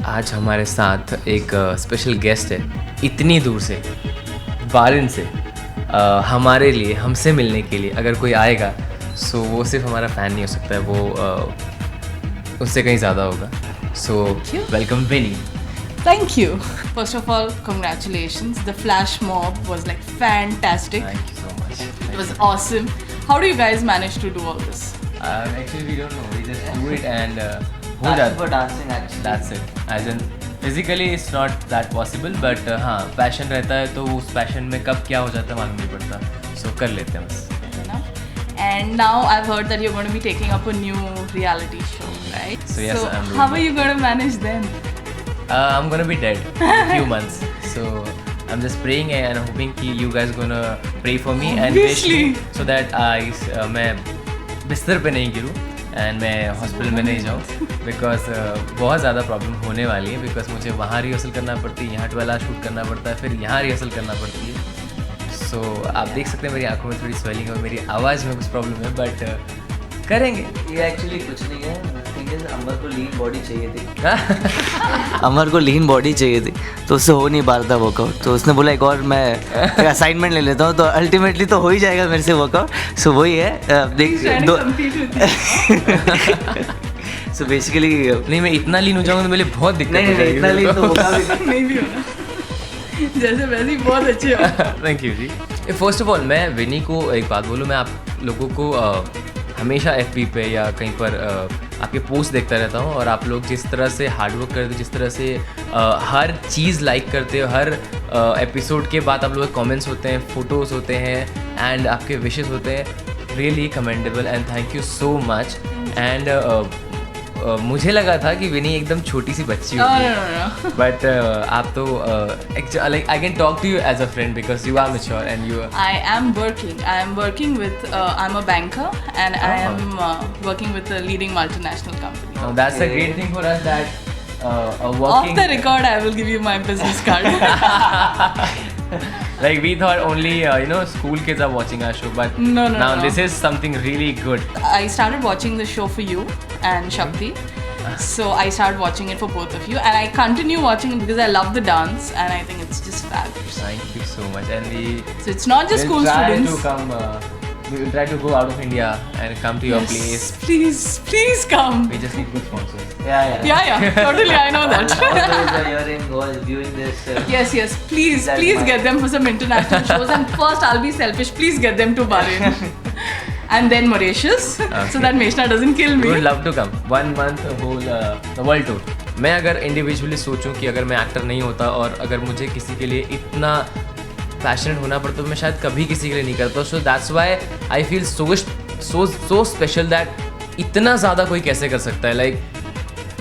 आज हमारे साथ एक स्पेशल गेस्ट है, इतनी दूर से, बारिन से, हमारे लिए, हमसे मिलने के लिए अगर कोई आएगा सो वो सिर्फ हमारा फ़ैन नहीं हो सकता है, वो उससे कहीं ज़्यादा होगा. So welcome Vini. Thank you. First of all, congratulations. The flash mob was like fantastic. Thank you so much. It was awesome. How do you guys manage to do all this? Actually we don't know, we just do it and हो That's जाता. for dancing actually. That's it. As in physically it's not that possible, but हाँ passion रहता है तो उस passion में कब क्या हो जाता है मालूम नहीं पड़ता. So कर लेते हैं बस. Fair enough. And now I've heard that you're going to be taking up a new reality show, right? So yes, I'm doing how are it. you going to manage then? I'm gonna be dead in few months, so I'm just praying and hoping कि you guys gonna pray for me and wish me Obviously. so that मैं बिस्तर पे नहीं गिरूँ and मैं hospital में नहीं जाऊँ because बहुत ज़्यादा प्रॉब्लम होने वाली है because मुझे वहाँ रिहर्सल करना पड़ती है, यहाँ 12 शूट करना पड़ता है, फिर यहाँ रिहर्सल करना पड़ती है. सो आप देख सकते हैं मेरी आंखों में थोड़ी स्वेलिंग है, मेरी आवाज़ में कुछ प्रॉब्लम है, बट करेंगे. ये एक्चुअली कुछ नहीं है. थिंग इज अमर को लीन बॉडी चाहिए थी. अमर को लीन बॉडी चाहिए थी तो उससे हो नहीं पा रहा था वर्कआउट. तो उसने बोला एक और मैं असाइनमेंट ले लेता हूँ, तो अल्टीमेटली तो हो ही जाएगा मेरे से वर्कआउट. सो वही है. देख He's trying to compete with you. So basically नहीं मैं इतना लीन हो जाऊँगा तो मेरे लिए बहुत दिक्कत नहीं हो नहीं जाएगी. इतना लीन तो होगा भी नहीं. नहीं भी होना. जैसे वैसे ही बहुत अच्छे हो. Thank you ji. First of all मैं विनी को एक बात बोलूँ, मैं आप लोगों को हमेशा FB पे या कहीं पर आपके पोस्ट देखता रहता हूँ और आप लोग जिस तरह से हार्डवर्क करते हो, जिस तरह से हर चीज़ लाइक करते हो, हर एपिसोड के बाद आप लोग के कमेंट्स होते हैं, फ़ोटोज़ होते हैं एंड आपके विशेस होते हैं. Really commendable and thank you so much. And मुझे लगा था कि विनी एकदम छोटी सी बच्ची No, होगी, no, no, no. बट आप तो like I can talk to you as a friend because you are mature and you I am working with, I'm a banker and I am working with a leading multinational company. that's a great thing for us that a Off working the record, I will give you my business card. like we thought only school kids are watching our show, but No, no, now no. this is something really good. I started watching the show for you and Shakti. So I started watching it for both of you and I continue watching it because I love the dance and I think it's just fabulous. Thank you so much. And we So it's not just will school try students. to come we will try to go out of India and come to your Yes, place. please come. We just need good sponsors. Yeah, totally, I know that. All those are hearing or viewing this. Yes, please That's please fine. get them for some international shows and first I'll be selfish, please get them to Bahrain and then Mauritius so that Meshna doesn't kill We me. would love to come. 1 month whole the world tour. मैं अगर individually सोचूं कि अगर मैं actor नहीं होता और अगर मुझे किसी के लिए इतना पैशनेट होना पड़ता तो मैं शायद कभी किसी के लिए नहीं करता. So that's why I feel so special that इतना ज़्यादा कोई कैसे कर सकता है. Like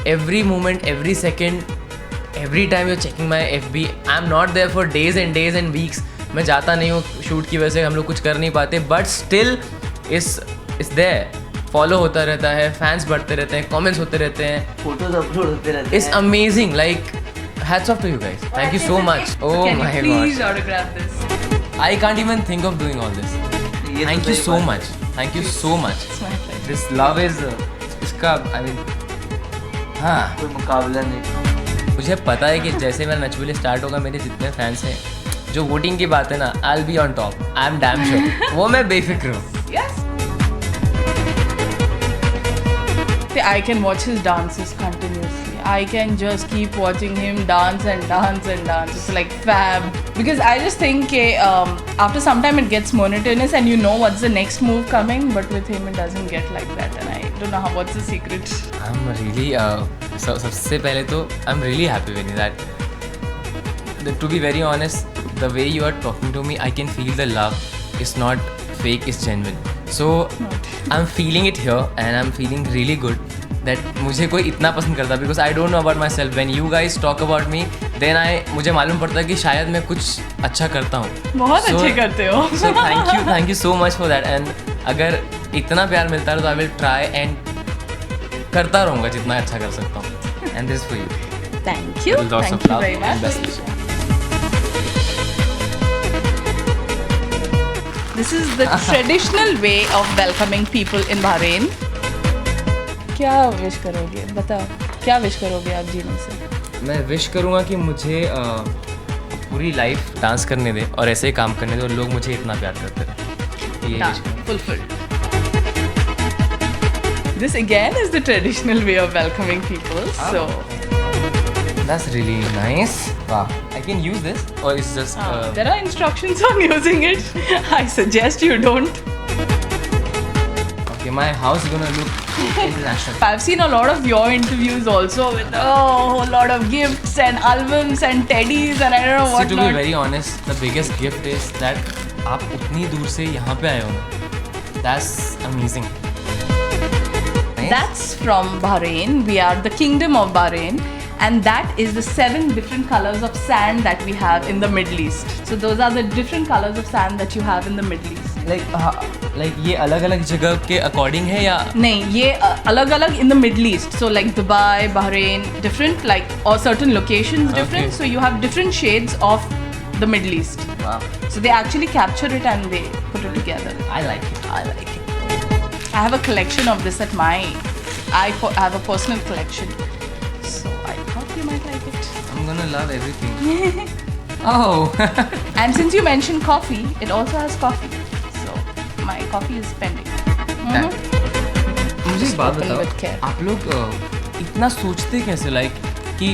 every moment, every second, every time you're checking my FB. I am not there for days and weeks. मैं जाता नहीं हूँ शूट की वजह से, हम लोग कुछ कर नहीं पाते, बट स्टिल इस देयर. फॉलो होता रहता है, फैंस बढ़ते रहते हैं, कमेंट्स होते रहते हैं. फोटोज अपलोड होते रहते it's amazing. Like hats off to you guys. Thank you so much. Oh Can my you please god. autograph this? I can't even think of doing all this. ये तो Thank you सही so बात है. much. Thank you so much. It's my pleasure. This love is इसका I mean हाँ, कोई मुकाबला नहीं. मुझे पता है कि जैसे मेरा नचबुली स्टार्ट होगा, मेरे जितने फैंस हैं, जो वोटिंग की बात है ना, I'll be on top. I'm damn sure. वो मैं बेफिक्र हूँ. Yes. I can watch his dances continuously. I can just keep watching him dance and dance and dance. It's like fab. Because I just think after some time it gets monotonous and you know what's the next move coming. But with him it doesn't get like that. And I don't know what's the secret. I'm really सबसे पहले तो I'm really happy with that. To be very honest, the way you are talking to me, I can feel the love. It's not fake, it's genuine. So I'm feeling it here and I'm feeling really good that मुझे कोई इतना पसंद करता, because I don't know about myself. When you guys talk about me, then मुझे मालूम पड़ता है कि शायद मैं कुछ अच्छा करता हूँ. बहुत अच्छे करते हो. So thank you so much for that. And अगर इतना प्यार मिलता है तो I will try and करता रहूँगा जितना अच्छा कर सकता हूँ. And this is for you. Thank you. Lots of Thank you love very and much. best wishes. This is the traditional way of welcoming people in Bahrain. क्या wish करोगे, बताओ, क्या विश करोगे आप जीवन से? मैं विश करूँगा कि मुझे पूरी लाइफ डांस करने दे और ऐसे ही काम करने दे और लोग मुझे इतना प्यार करते रहे। ये wish करूँगा। Fulfilled. This again is the traditional way of welcoming people. So That's really nice. Wow. I can use this or it's just there are instructions on using it. I suggest you don't. okay, my house is gonna look international. I've seen a lot of your interviews also with a whole lot of gifts and albums and teddies and I don't know See, what to be not. very honest, the biggest gift is that आप उतनी दूर से यहाँ पे आए हो ना. That's amazing. Nice. That's from Bahrain. We are the Kingdom of Bahrain. And that is the 7 different colors of sand that we have in the Middle East. So those are the different colors of sand that you have in the Middle East. like ये अलग-अलग जगह के according है या नहीं, ये अलग-अलग in the Middle East. So like Dubai, Bahrain, different like or certain locations different. Okay. So you have different shades of the Middle East. wow. So they actually capture it and they put it together. I like it. I like it. I have a collection of this at my. I have a personal collection. So I thought you might like it. I'm gonna love everything. oh. And since you mentioned coffee, it also has coffee. So my coffee is pending. मुझे एक बात Spoken बताओ, with care. आप लोग इतना सोचते कैसे like कि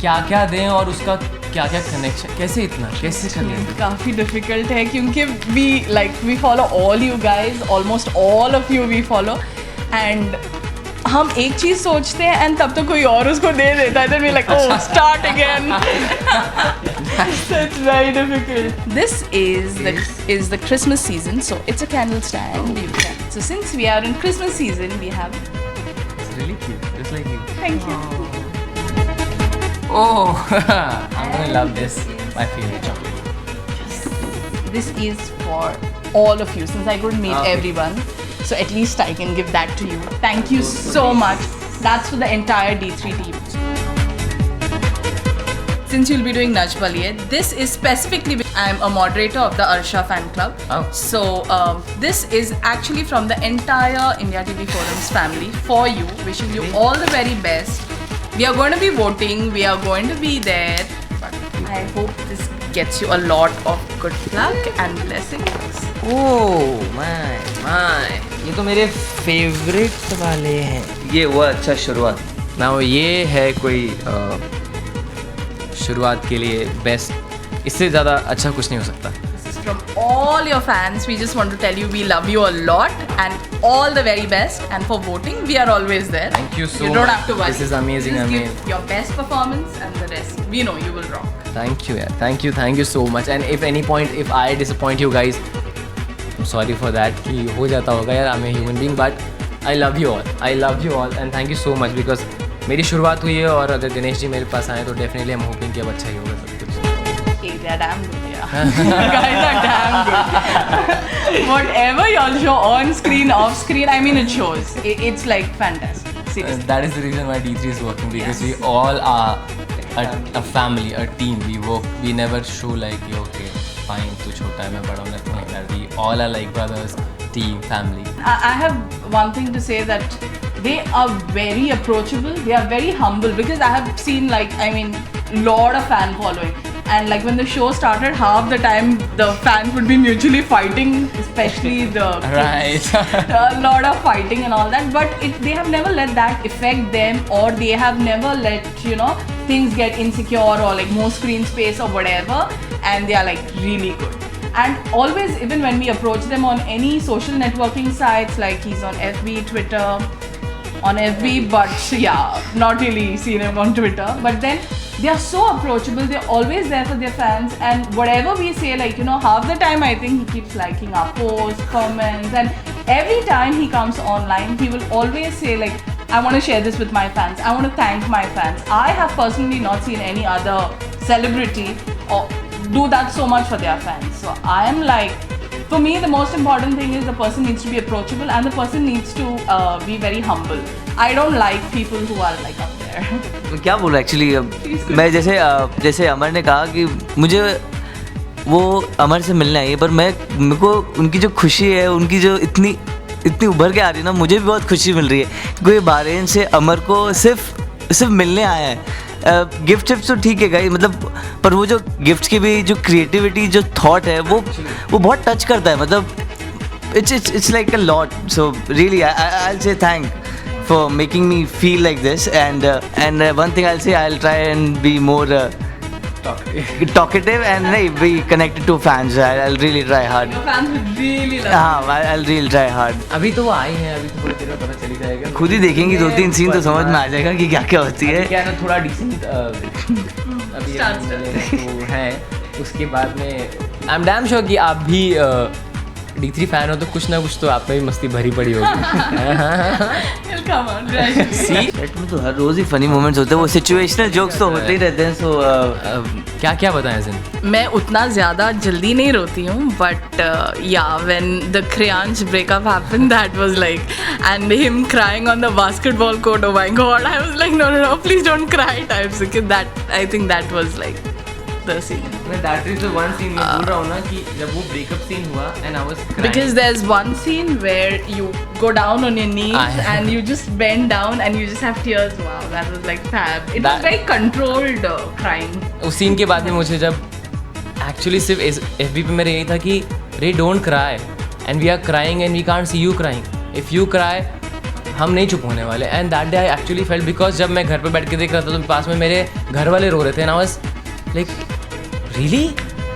क्या क्या दें और उसका क्या क्या कनेक्शन कैसे इतना कैसे कर लेते हैं? काफ़ी डिफिकल्ट है क्योंकि we follow all you guys, almost all of you we follow, and हम एक चीज़ सोचते हैं and तब तो कोई और उसको दे देता है, then we're like, oh, start again. So it's very difficult. This is the Christmas season, so it's a candle stand. You can. So since we are in Christmas season, we have. It's really cute, just like you. Thank you. Oh, I'm gonna love this. My favorite chocolate. This is for all of you since I couldn't meet Okay. everyone. So at least I can give that to you. Thank you so much. That's for the entire D3 team. Since you'll be doing Naj Baliye, this is specifically I'm a moderator of the Arsha fan club. Oh. So this is actually from the entire India TV Forums family for you. Wishing you all the very best. We are going to be voting. We are going to be there. I hope this gets you a lot of good luck and blessings. Oh my, ये तो मेरे favourite वाले हैं. ये हुआ अच्छा शुरुआत. ना ये है कोई शुरुआत के लिए बेस्ट. इससे ज़्यादा अच्छा कुछ नहीं हो सकता. This is from all your fans. We just want to tell you we love you a lot and all the very best. And for voting, we are always there. Thank you so You don't much. have to worry. This is amazing, Just amazing. give your best performance and the rest. We know you will rock. Thank you, yeah. Thank you so much. And if any point, if I disappoint you guys, I'm sorry for that. कि हो जाता होगा यार. I'm a human being, but I love you all. I love you all, and thank you so much because मेरी शुरुआत हुई है और अगर गणेश जी मेरे पास आए तो definitely I'm hoping कि अब अच्छा ही होगा सब कुछ. Okay, they're damn good, yeah. You guys are damn good. Whatever y'all show on screen, off screen, I mean it shows. It's like fantastic. Seriously. That is the reason why D3 is working because Yes. we all are a family, a team. We work. We never show like okay, fine, तू छोटा है मैं बड़ा हूँ, nothing like that. We all are like brothers, team, family. I have one thing to say that they are very approachable. They are very humble because I have seen lot of fan following. And like when the show started, half the time the fans would be mutually fighting, especially the Right. a lot of fighting and all that. But they have never let that affect them, or they have never let things get insecure or like more screen space or whatever. And they are like really good. And always, even when we approach them on any social networking sites, like he's on FB, Twitter, on FB, but yeah, not really seen him on Twitter. But then they are so approachable. They're always there for their fans, and whatever we say, half the time I think he keeps liking our posts, comments, and every time he comes online, he will always say I want to share this with my fans. I want to thank my fans. I have personally not seen any other celebrity or do that so much for their fans. So I am for me, the most important thing is the person needs to be approachable and the person needs to be very humble. I don't like people who are up there. मैं क्या बोलूँ actually. मैं जैसे अमर ने कहा कि मुझे वो अमर से मिलना है, पर मेरे को उनकी जो खुशी है, उनकी जो इतनी उभर के आ रही है ना, मुझे भी बहुत खुशी मिल रही है. क्योंकि bahrain से अमर को सिर्फ मिलने आया है. गिफ्ट तो ठीक है गाइस, मतलब पर वो जो गिफ्ट की भी जो क्रिएटिविटी जो थॉट है वो बहुत टच करता है, मतलब it's like a lot. So really I'll say thank for making me feel like this, and one thing I'll say, I'll try and be more talkative and be connected to fans. I'll really try hard. Your fans would really love हाँ, I'll really try hard. अभी तो वो आई हैं, अभी तो थोड़ी देर में पता चली जाएगा। खुद ही देखेंगी 2-3 सीन तो समझ में आ जाएगा कि क्या क्या होती है। क्या है ना, थोड़ा डिसेंट अभी तो है, उसके बाद में आई एम डैम श्योर कि आप भी D3 फैन हो तो कुछ ना कुछ तो आप में भी मस्ती भरी पड़ी होगी। He'll come on, gradually. Set में तो हर रोज ही फनी मोमेंट्स होते हैं, वो सिचुएशनल जोक्स तो होते ही रहते हैं। सो क्या क्या बताएं सिन? मैं उतना ज़्यादा जल्दी नहीं रोती हूँ, बट या when the Kriyansh breakup happened, that was like, and him crying on the basketball court, oh my god, I was like, no, please don't cry types. That, I think that was like the scene. मैं that is the one scene मैं बोल रहा हूँ ना कि जब वो breakup scene हुआ and I was crying. Because there's one scene where you go down on your knees and you just bend down and you just have tears. Wow, that was like fab. It was very controlled crying. उस scene के बाद में मुझे जब actually सिर्फ FB पे मेरा यही था कि रे don't cry and we are crying and we can't see you crying, if you cry हम नहीं चुप होने वाले। And that day I actually felt, because जब मैं घर पे बैठ के देख रहा था तो पास में मेरे घर वाले रो रहे थे, and I was like really.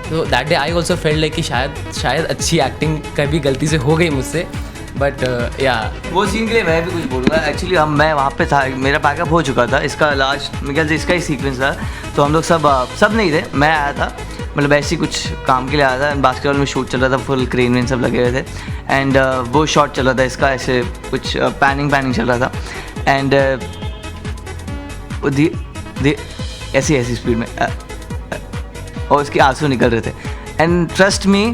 तो that day I also felt like कि शायद अच्छी एक्टिंग कभी गलती से हो गई मुझसे, बट या वो सीन के लिए मैं भी कुछ बोलूँगा। एक्चुअली मैं वहाँ पे था, मेरा पैकअप हो चुका था, इसका लास्ट मेरे ख्याल से इसका ही सीक्वेंस था। तो हम लोग सब नहीं थे, मैं आया था, मतलब ऐसे ही कुछ काम के लिए आया था। एंड बास्केटबॉल में शूट चल रहा था, फुल क्रेन वेन सब लगे हुए थे, एंड वो शॉट चल रहा था इसका, ऐसे कुछ पैनिंग चल रहा था, एंड ऐसी स्पीड में और उसके आंसू निकल रहे थे। एंड ट्रस्ट मी,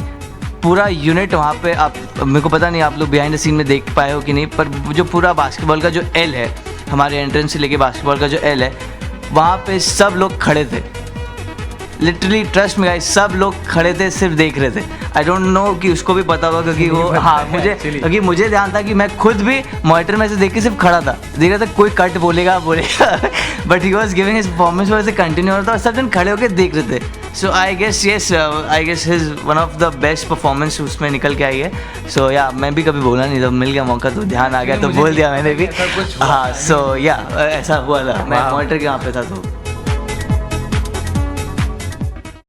पूरा यूनिट वहाँ पे, आप मेरे को पता नहीं आप लोग बिहाइंड द सीन में देख पाए हो कि नहीं, पर जो पूरा बास्केटबॉल का जो एल है, हमारे एंट्रेंस से लेके बास्केटबॉल का जो एल है, वहाँ पे सब लोग खड़े थे। लिटरली ट्रस्ट में गाइस, सब लोग खड़े थे, सिर्फ देख रहे थे। आई डोंट नो कि उसको भी पता होगा, क्योंकि वो क्योंकि मुझे ध्यान था कि मैं खुद भी मॉनिटर में से देख के सिर्फ खड़ा था, देख रहा था कोई कट बोलेगा but he was giving his performance, वैसे कंटिन्यू हो रहा था और सब जन खड़े होकर देख रहे थे। So I guess his one of the best performance उसमें निकल के आई है। सो या मैं भी कभी बोला नहीं, जब मिल गया मौका तो ध्यान आ गया तो बोल दिया मैंने भी। हाँ, सो या ऐसा हुआ था, मैं मॉनिटर के वहाँ पे था तो